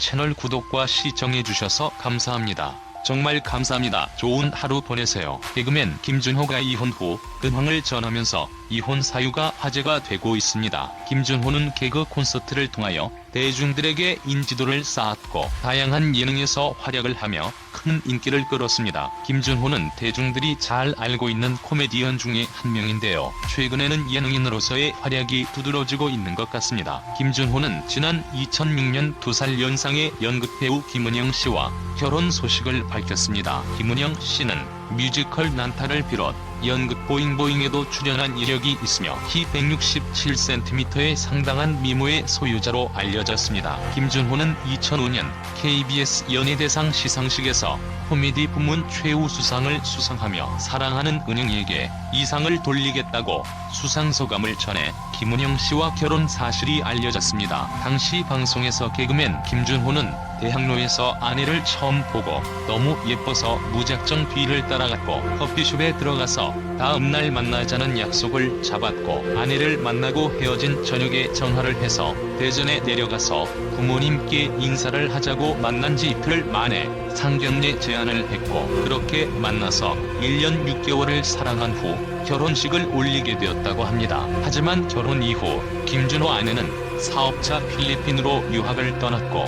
채널 구독과 시청해주셔서 감사합니다. 정말 감사합니다. 좋은 하루 보내세요. 개그맨 김준호가 이혼 후 근황을 전하면서 이혼 사유가 화제가 되고 있습니다. 김준호는 개그 콘서트를 통하여 대중들에게 인지도를 쌓았고 다양한 예능에서 활약을 하며 큰 인기를 끌었습니다. 김준호는 대중들이 잘 알고 있는 코미디언 중에 한 명인데요. 최근에는 예능인으로서의 활약이 두드러지고 있는 것 같습니다. 김준호는 지난 2006년 2살 연상의 연극배우 김은영 씨와 결혼 소식을 밝혔습니다. 김은영 씨는 뮤지컬 난타를 비롯 연극 보잉보잉에도 출연한 이력이 있으며 키 167cm의 상당한 미모의 소유자로 알려졌습니다. 김준호는 2005년 KBS 연예대상 시상식에서 코미디 부문 최우수상을 수상하며 사랑하는 은영이에게 이 상을 돌리겠다고 수상소감을 전해 김은영 씨와 결혼 사실이 알려졌습니다. 당시 방송에서 개그맨 김준호는 대학로에서 아내를 처음 보고 너무 예뻐서 무작정 뒤를 따라갔고 커피숍에 들어가서 다음날 만나자는 약속을 잡았고 아내를 만나고 헤어진 저녁에 전화를 해서 대전에 내려가서 부모님께 인사를 하자고 만난 지 이틀 만에 상견례 제안을 했고 그렇게 만나서 1년 6개월을 사랑한 후 결혼식을 올리게 되었다고 합니다. 하지만 결혼 이후 김준호 아내는 사업차 필리핀으로 유학을 떠났고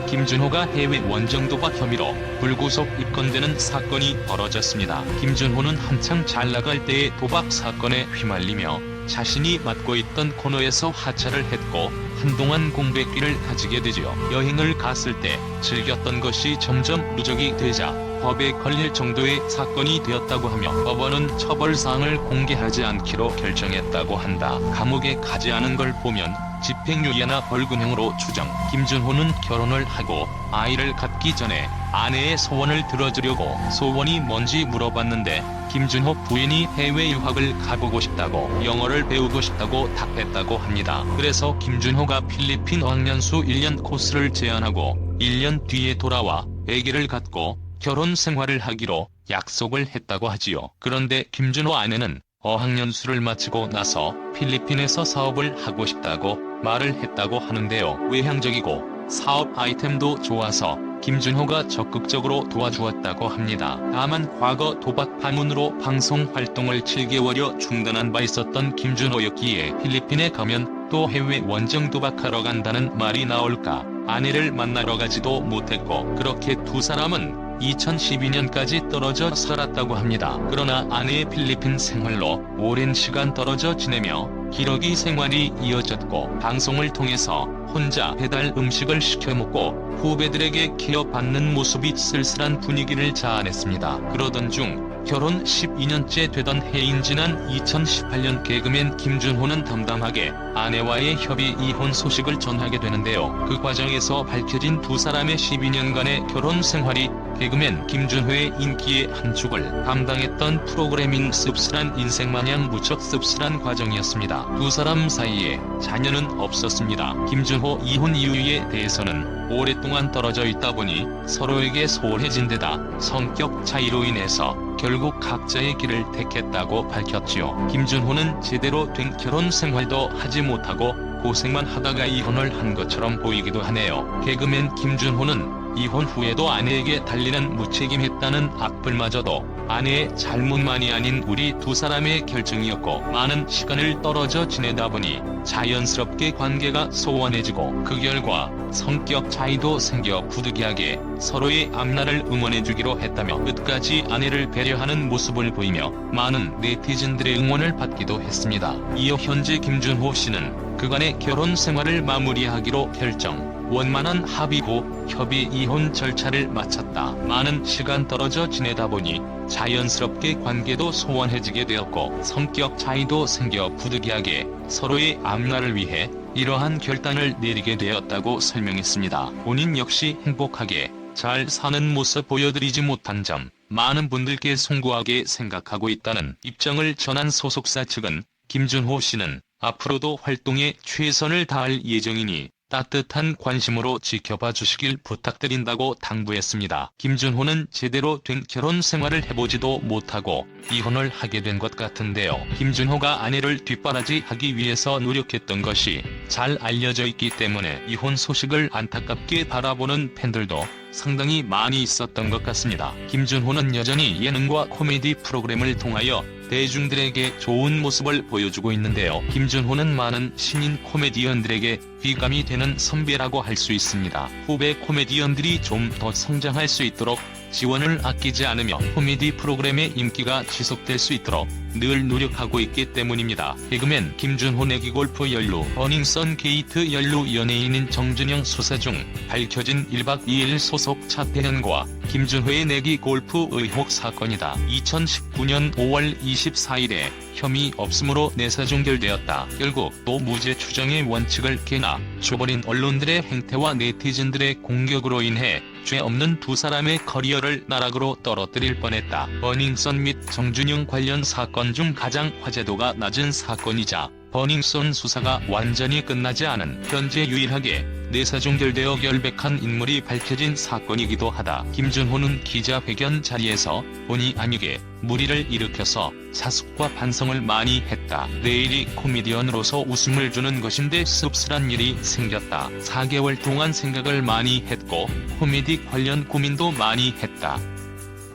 김준호가 해외 원정 도박 혐의로 불구속 입건되는 사건이 벌어졌습니다. 김준호는 한창 잘 나갈 때의 도박 사건에 휘말리며 자신이 맡고 있던 코너에서 하차를 했고 한동안 공백기를 가지게 되죠. 여행을 갔을 때 즐겼던 것이 점점 누적이 되자 법에 걸릴 정도의 사건이 되었다고 하며 법원은 처벌사항을 공개하지 않기로 결정했다고 한다. 감옥에 가지 않은 걸 보면 집행유예나 벌금형으로 추정. 김준호는 결혼을 하고 아이를 갖기 전에 아내의 소원을 들어주려고 소원이 뭔지 물어봤는데 김준호 부인이 해외 유학을 가보고 싶다고 영어를 배우고 싶다고 답했다고 합니다. 그래서 김준호가 필리핀 어학연수 1년 코스를 제안하고 1년 뒤에 돌아와 아기를 갖고 결혼 생활을 하기로 약속을 했다고 하지요. 그런데 김준호 아내는 어학연수를 마치고 나서 필리핀에서 사업을 하고 싶다고 말을 했다고 하는데요. 외향적이고 사업 아이템도 좋아서 김준호가 적극적으로 도와주었다고 합니다. 다만 과거 도박 파문으로 방송 활동을 7개월여 중단한 바 있었던 김준호였기에 필리핀에 가면 또 해외 원정 도박하러 간다는 말이 나올까 아내를 만나러 가지도 못했고 그렇게 두 사람은 2012년까지 떨어져 살았다고 합니다. 그러나 아내의 필리핀 생활로 오랜 시간 떨어져 지내며 기러기 생활이 이어졌고 방송을 통해서 혼자 배달 음식을 시켜 먹고 후배들에게 케어받는 모습이 쓸쓸한 분위기를 자아냈습니다. 그러던 중 결혼 12년째 되던 해인 지난 2018년 개그맨 김준호는 담담하게 아내와의 협의 이혼 소식을 전하게 되는데요. 그 과정에서 밝혀진 두 사람의 12년간의 결혼 생활이 개그맨 김준호의 인기의 한 축을 담당했던 프로그래밍 씁쓸한 인생마냥 무척 씁쓸한 과정이었습니다. 두 사람 사이에 자녀는 없었습니다. 김준호 이혼 이유에 대해서는 오랫동안 떨어져 있다 보니 서로에게 소홀해진 데다 성격 차이로 인해서 결국 각자의 길을 택했다고 밝혔지요. 김준호는 제대로 된 결혼 생활도 하지 못하고 고생만 하다가 이혼을 한 것처럼 보이기도 하네요. 개그맨 김준호는 이혼 후에도 아내에게 달리는 무책임했다는 악플마저도 아내의 잘못만이 아닌 우리 두 사람의 결정이었고 많은 시간을 떨어져 지내다 보니 자연스럽게 관계가 소원해지고 그 결과 성격 차이도 생겨 부득이하게 서로의 앞날을 응원해주기로 했다며 끝까지 아내를 배려하는 모습을 보이며 많은 네티즌들의 응원을 받기도 했습니다. 이어 현재 김준호 씨는 그간의 결혼 생활을 마무리하기로 결정. 원만한 합의 후 협의 이혼 절차를 마쳤다. 많은 시간 떨어져 지내다 보니 자연스럽게 관계도 소원해지게 되었고 성격 차이도 생겨 부득이하게 서로의 앞날을 위해 이러한 결단을 내리게 되었다고 설명했습니다. 본인 역시 행복하게 잘 사는 모습 보여드리지 못한 점 많은 분들께 송구하게 생각하고 있다는 입장을 전한 소속사 측은 김준호 씨는 앞으로도 활동에 최선을 다할 예정이니 따뜻한 관심으로 지켜봐 주시길 부탁드린다고 당부했습니다. 김준호는 제대로 된 결혼 생활을 해보지도 못하고 이혼을 하게 된 것 같은데요. 김준호가 아내를 뒷바라지하기 위해서 노력했던 것이 잘 알려져 있기 때문에 이혼 소식을 안타깝게 바라보는 팬들도 상당히 많이 있었던 것 같습니다. 김준호는 여전히 예능과 코미디 프로그램을 통하여 대중들에게 좋은 모습을 보여주고 있는데요. 김준호는 많은 신인 코미디언들에게 귀감이 되는 선배라고 할 수 있습니다. 후배 코미디언들이 좀 더 성장할 수 있도록 지원을 아끼지 않으며 코미디 프로그램의 인기가 지속될 수 있도록 늘 노력하고 있기 때문입니다. 개그맨 김준호 내기골프 연루 버닝썬 게이트 연루 연예인인 정준영 수사 중 밝혀진 1박 2일 소속 차태현과 김준호의 내기골프 의혹 사건이다. 2019년 5월 24일에 혐의 없음으로 내사 종결되었다. 결국 또 무죄 추정의 원칙을 깨나 줘버린 언론들의 행태와 네티즌들의 공격으로 인해 죄 없는 두 사람의 커리어를 나락으로 떨어뜨릴 뻔했다. 버닝썬 및 정준영 관련 사건 중 가장 화제도가 낮은 사건이자 버닝썬 수사가 완전히 끝나지 않은 현재 유일하게 내사 종결되어 결백한 인물이 밝혀진 사건이기도 하다. 김준호는 기자회견 자리에서 본의 아니게 물의를 일으켜서 자숙과 반성을 많이 했다. 내일이 코미디언으로서 웃음을 주는 것인데 씁쓸한 일이 생겼다. 4개월 동안 생각을 많이 했고 코미디 관련 고민도 많이 했다.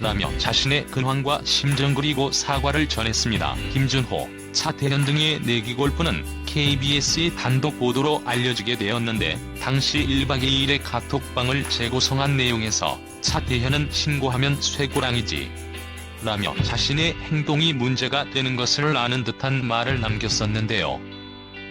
라며 자신의 근황과 심정 그리고 사과를 전했습니다. 김준호, 차태현 등의 내기골프는 KBS의 단독 보도로 알려지게 되었는데 당시 1박 2일의 카톡방을 재구성한 내용에서 차태현은 신고하면 쇠고랑이지 라며 자신의 행동이 문제가 되는 것을 아는 듯한 말을 남겼었는데요.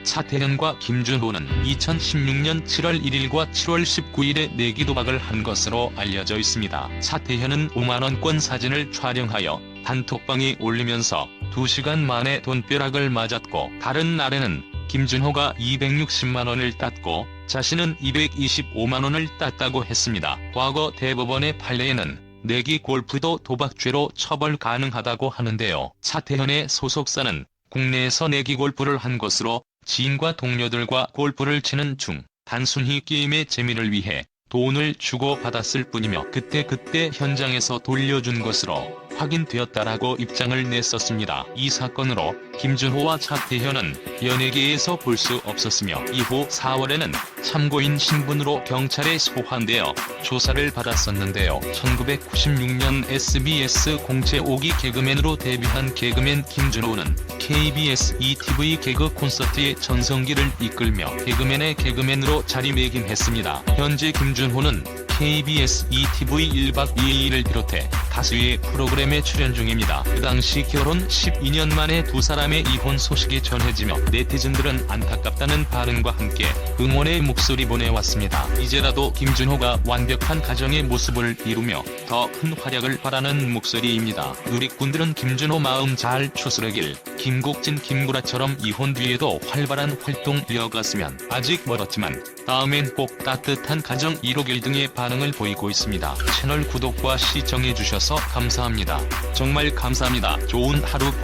차태현과 김준호는 2016년 7월 1일과 7월 19일에 내기 도박을 한 것으로 알려져 있습니다. 차태현은 5만원권 사진을 촬영하여 단톡방에 올리면서 2시간 만에 돈벼락을 맞았고 다른 날에는 김준호가 260만원을 땄고 자신은 225만원을 땄다고 했습니다. 과거 대법원의 판례에는 내기 골프도 도박죄로 처벌 가능하다고 하는데요. 차태현의 소속사는 국내에서 내기 골프를 한 것으로 지인과 동료들과 골프를 치는 중 단순히 게임의 재미를 위해 돈을 주고 받았을 뿐이며 그때 현장에서 돌려준 것으로 확인되었다라고 입장을 냈었습니다. 이 사건으로 김준호와 차태현은 연예계에서 볼 수 없었으며 이후 4월에는 참고인 신분으로 경찰에 소환되어 조사를 받았었는데요. 1996년 SBS 공채 5기 개그맨으로 데뷔한 개그맨 김준호는 KBS ETV 개그 콘서트의 전성기를 이끌며 개그맨의 개그맨으로 자리매김했습니다. 현재 김준호는 KBS ETV 1박 2일을 비롯해 다수의 프로그램에 출연 중입니다. 그 당시 결혼 12년 만에 두 사람의 이혼 소식이 전해지며 네티즌들은 안타깝다는 반응과 함께 응원의 목소리 보내왔습니다. 이제라도 김준호가 완벽한 가정의 모습을 이루며 더 큰 활약을 바라는 목소리입니다. 누리꾼들은 김준호 마음 잘 추스르길, 김국진 김구라처럼 이혼 뒤에도 활발한 활동 이어갔으면 아직 멀었지만 다음엔 꼭 따뜻한 가정 이루길 등의 반응을 보이고 있습니다. 채널 구독과 시청해주셔서 감사합니다. 정말 감사합니다. 좋은 하루 보내